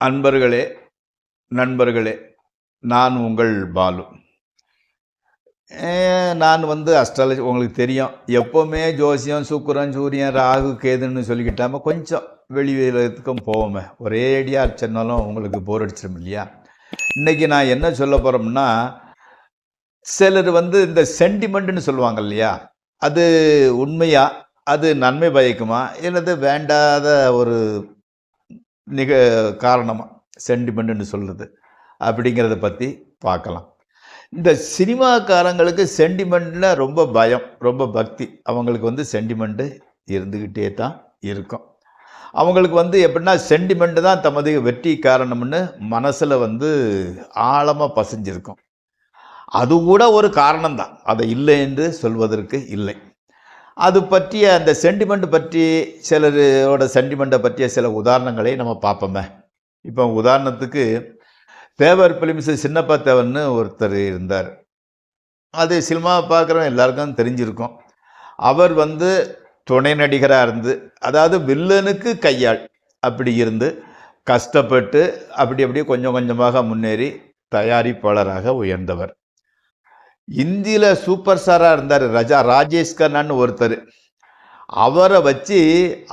அன்பர்களே, நண்பர்களே, நான் உங்கள் பாலு. நான் அஸ்ட்ராலஜி உங்களுக்கு தெரியும். எப்பவுமே ஜோசியம், சுக்கிரன், சூரியன், ராகு, கேதுன்னு சொல்லிக்கிட்டாம கொஞ்சம் வெளி உலகத்துக்கும் போவோமே. ஒரேடியா சொன்னாலும் உங்களுக்கு போர் அடிச்சிடும் இல்லையா? இன்னைக்கு நான் என்ன சொல்ல போறோம்னா, சிலர் இந்த சென்டிமெண்ட்னு சொல்லுவாங்க இல்லையா? அது உண்மையா? அது நன்மை பயக்குமா? இல்லது வேண்டாத ஒரு காரணமா? சென்டிமெண்ட்னு சொல்றது. அப்படிங்கிறத பற்றி பார்க்கலாம். இந்த சினிமாக்காரங்களுக்கு சென்டிமெண்ட்ல ரொம்ப பயம், ரொம்ப பக்தி. அவங்களுக்கு சென்டிமெண்ட்டு இருந்துக்கிட்டே தான் இருக்கும். அவங்களுக்கு எப்படின்னா சென்டிமெண்ட் தான் தமது வெற்றி காரணம்னு மனசில் ஆழமாக பசிஞ்சிருக்கும். அது கூட ஒரு காரணம் தான், அதை இல்லை என்று சொல்வதற்கு இல்லை. அது பற்றிய அந்த சென்டிமெண்ட் பற்றி சிலரோட சென்டிமெண்ட்டை பற்றிய சில உதாரணங்களை நம்ம பார்ப்போமே. இப்போ உதாரணத்துக்கு தேவர் பிலிம்ஸ் சின்னப்பா தேவர்னு ஒருத்தர் இருந்தார். அது சினிமாவை பார்க்குறவங்க எல்லாருக்கும் தெரிஞ்சிருக்கும். அவர் துணை நடிகராக இருந்து, அதாவது வில்லனுக்கு கையாள் அப்படி இருந்து கஷ்டப்பட்டு அப்படியே கொஞ்சம் கொஞ்சமாக முன்னேறி தயாரிப்பாளராக உயர்ந்தவர். இந்தியில் சூப்பர் ஸ்டாராக இருந்தார் ராஜேஷ் கண்ணான்னு ஒருத்தர். அவரை வச்சு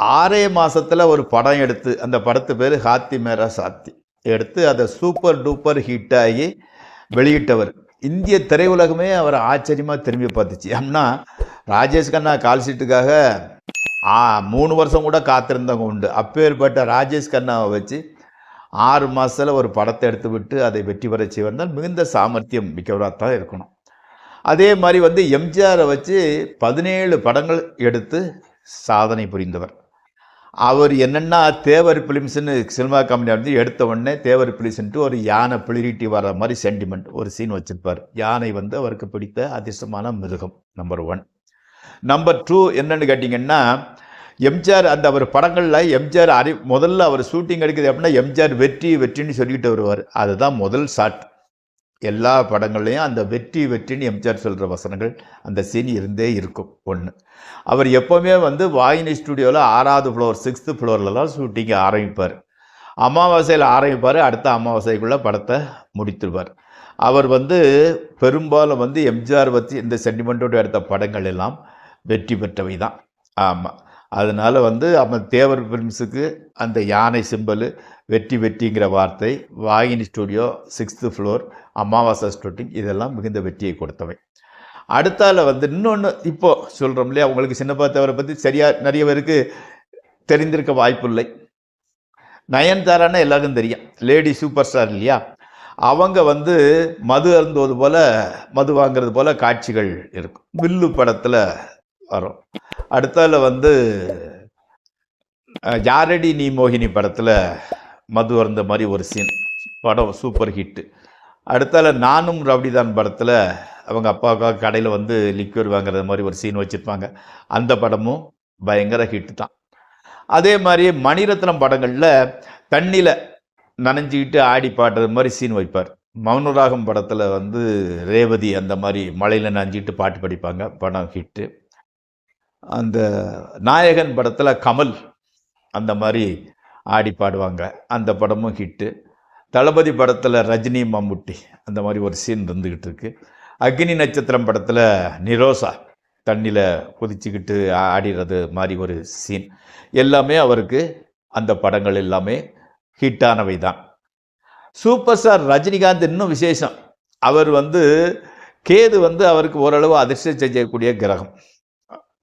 6 மாதத்தில் ஒரு படம் எடுத்து, அந்த படத்து பேர் ஹாத்தி மேரா சாத்தி எடுத்து அதை சூப்பர் டூப்பர் ஹிட் ஆகி வெளியிட்டவர். இந்திய திரையுலகமே அவர் ஆச்சரியமாக திரும்பி பார்த்துச்சு. ஏன்னா ராஜேஷ் கண்ணா கால் ஷீட்டுக்காக 3 வருஷம் கூட காத்திருந்தவங்க உண்டு. அப்பேற்பட்ட ராஜேஷ் கண்ணாவை வச்சு 6 மாதத்தில் ஒரு படத்தை எடுத்து விட்டு அதை வெற்றி பெற செய்வதால் மிகுந்த சாமர்த்தியம் மிக்கவராக தான் இருக்கணும். அதே மாதிரி எம்ஜிஆரை வச்சு 17 படங்கள் எடுத்து சாதனை புரிந்தவர். அவர் என்னென்னா தேவர் பிலிம்ஸ்னு சினிமா கம்பெனி எடுத்த உடனே தேவர் பிலிம்ஸ்ன்ட்டு ஒரு யானை பிளிரிட்டி வர மாதிரி சென்டிமெண்ட் ஒரு சீன் வச்சுருப்பார். யானை அவருக்கு பிடித்த அதிர்ஷ்டமான மிருகம். நம்பர் 1. நம்பர் 2 என்னன்னு கேட்டிங்கன்னா, எம்ஜிஆர் அந்த அவர் படங்களில் எம்ஜிஆர் முதல்ல அவர் ஷூட்டிங் எடுக்குது அப்படின்னா எம்ஜிஆர் வெற்றின்னு சொல்லிக்கிட்டு வருவார். அதுதான் முதல் ஷாட். எல்லா படங்கள்லையும் அந்த வெற்றின்னு எம்ஜிஆர் சொல்கிற வசனங்கள் அந்த சீன் இருந்தே இருக்கும். ஒன்று, அவர் எப்போவுமே வாகினி ஸ்டுடியோவில் 6வது ஃப்ளோர் 6th ஃப்ளோர்லலாம் ஷூட்டிங்கை ஆரம்பிப்பார். அமாவாசையில் ஆரம்பிப்பார், அடுத்த அமாவாசைக்குள்ளே படத்தை முடித்துடுவார். அவர் பெரும்பாலும் எம்ஜிஆர் வச்சு இந்த சென்டிமெண்ட்டோடு எடுத்த படங்கள் எல்லாம் வெற்றி பெற்றவை தான். ஆமாம், அதனால் அவன் தேவர் ஃபிலிம்ஸுக்கு அந்த யானை சிம்பல் வெற்றிங்கிற வார்த்தை, வாகினி ஸ்டுடியோ 6th ஃப்ளோர், அமாவாசை ஷூட்டிங் இதெல்லாம் மிகுந்த வெற்றியை கொடுத்தவை. அடுத்தால இன்னொன்று இப்போ சொல்கிறோம் இல்லையா, உங்களுக்கு சின்னப்பா தேவரை பற்றி சரியாக நிறைய பேருக்கு தெரிந்திருக்க வாய்ப்பு இல்லை. நயன்தாரான்னு எல்லாருக்கும் தெரியும், லேடி சூப்பர் ஸ்டார் இல்லையா. அவங்க மது அருந்துவது போல், மது வாங்கிறது போல் காட்சிகள் இருக்கும். வில்லு படத்தில் வரும். அடுத்தால யாரடி நீ மோகினி படத்தில் மது அருந்த மாதிரி ஒரு சீன், படம் சூப்பர் ஹிட்டு. அடுத்தால நானும் ரவுடிதான் படத்தில் அவங்க அப்பாவுக்காக கடையில் லிக்விட் வாங்குறது மாதிரி ஒரு சீன் வச்சுருப்பாங்க. அந்த படமும் பயங்கர ஹிட்டு தான். அதே மாதிரி மணிரத்னம் படங்களில் தண்ணியில் நனைஞ்சிக்கிட்டு ஆடி பாடுறது மாதிரி சீன் வைப்பார். மௌனராகம் படத்தில் ரேவதி அந்த மாதிரி மழையில் நனைஞ்சிக்கிட்டு பாட்டு படிப்பாங்க, படம் ஹிட்டு. அந்த நாயகன் படத்தில் கமல் அந்த மாதிரி ஆடி பாடுவாங்க, அந்த படமும் ஹிட்டு. தளபதி படத்தில் ரஜினி மம்முட்டி அந்த மாதிரி ஒரு சீன் இருந்துக்கிட்டு இருக்கு. அக்னி நட்சத்திரம் படத்தில் நிரோசா தண்ணியில் குதிச்சுக்கிட்டு ஆடிறது மாதிரி ஒரு சீன். எல்லாமே அவருக்கு அந்த படங்கள் எல்லாமே ஹிட்டானவை தான். சூப்பர் ஸ்டார் ரஜினிகாந்த் இன்னும் விசேஷம். அவர் கேது அவருக்கு ஓரளவு அதிர்ஷ்டம் செய்யக்கூடிய கிரகம்,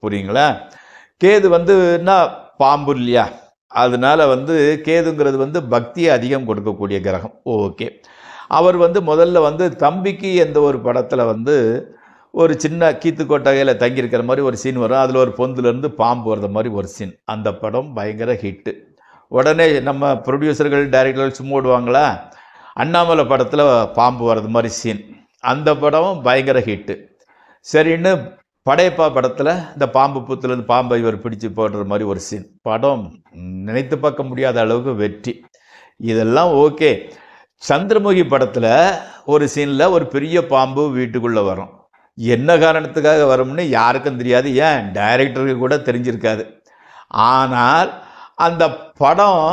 புரியுங்களா. கேது என்ன பாம்பு இல்லையா, அதனால கேதுங்கிறது பக்தியை அதிகம் கொடுக்கக்கூடிய கிரகம். ஓகே, அவர் முதல்ல தம்பிக்கு எந்த ஒரு படத்தில் ஒரு சின்ன கீத்துக்கோட்டையில் தங்கியிருக்கிற மாதிரி ஒரு சீன் வரும். அதில் ஒரு பொந்துலேருந்து பாம்பு வர்ற மாதிரி ஒரு சீன். அந்த படம் பயங்கர ஹிட்டு. உடனே நம்ம ப்ரொடியூசர்கள் டைரக்டர்கள் சும்மா விடுவாங்களா, அண்ணாமலை படத்தில் பாம்பு வர்றது மாதிரி சீன், அந்த படம் பயங்கர ஹிட்டு. சரின்னு படையப்பா படத்தில் இந்த பாம்பு புத்துலேருந்து பாம்பை இவர் பிடிச்சி போடுற மாதிரி ஒரு சீன், படம் நினைத்து பார்க்க முடியாத அளவுக்கு வெற்றி. இதெல்லாம் ஓகே. சந்திரமுகி படத்தில் ஒரு சீனில் ஒரு பெரிய பாம்பு வீட்டுக்குள்ளே வரும். என்ன காரணத்துக்காக வரும்னு யாருக்கும் தெரியாது, ஏன் டைரக்டருக்கு கூட தெரிஞ்சிருக்காது. ஆனால் அந்த படம்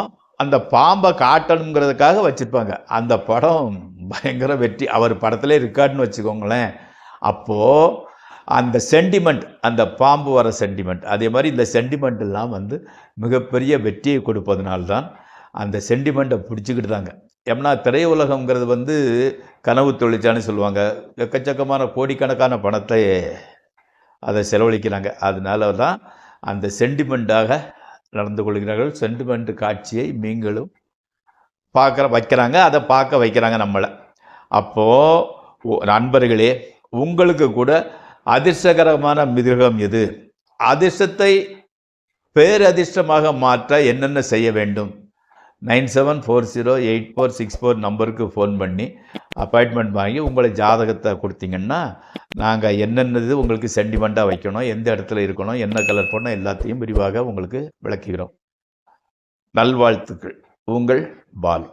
அந்த பாம்பை காட்டணுங்கிறதுக்காக வச்சுருப்பாங்க. அந்த படம் பயங்கர வெற்றி. அவர் படத்திலே இருக்காருன்னு வச்சுக்கோங்களேன். அப்போது அந்த சென்டிமெண்ட், அந்த பாம்பு வர சென்டிமெண்ட், அதே மாதிரி இந்த சென்டிமெண்ட் எல்லாம் வந்து மிகப்பெரிய வெற்றியை கொடுப்பதனால தான் அந்த சென்டிமெண்ட்டை பிடிச்சிக்கிட்டுதாங்க. ஏன்னா திரையுலகங்கிறது வந்து கனவு தொழிற்சாலைன்னு சொல்லுவாங்க. எக்கச்சக்கமான கோடிக்கணக்கான பணத்தை அதை செலவழிக்கிறாங்க. அதனால தான் அந்த சென்டிமெண்ட்டாக நடந்து கொள்கிறார்கள். சென்டிமெண்ட் காட்சியை நீங்களும் வைக்கிறாங்க. அதை பார்க்க வைக்கிறாங்க நம்மளை. அப்போது நண்பர்களே, உங்களுக்கு கூட அதிர்ஷ்டகரமான மிருகம் எது? அதிர்ஷ்டத்தை பேரதிர்ஷ்டமாக மாற்ற என்னென்ன செய்ய வேண்டும்? 97408464 நம்பருக்கு ஃபோன் பண்ணி அப்பாயின்மெண்ட் வாங்கி உங்களை ஜாதகத்தை கொடுத்தீங்கன்னா, நாங்கள் என்னென்னது உங்களுக்கு சென்டிமெண்ட்டாக வைக்கணும், எந்த இடத்துல இருக்கணும், என்ன கலர் போடணும், எல்லாத்தையும் விரிவாக உங்களுக்கு விளக்குகிறோம். நல்வாழ்த்துக்கள். உங்கள் பால்.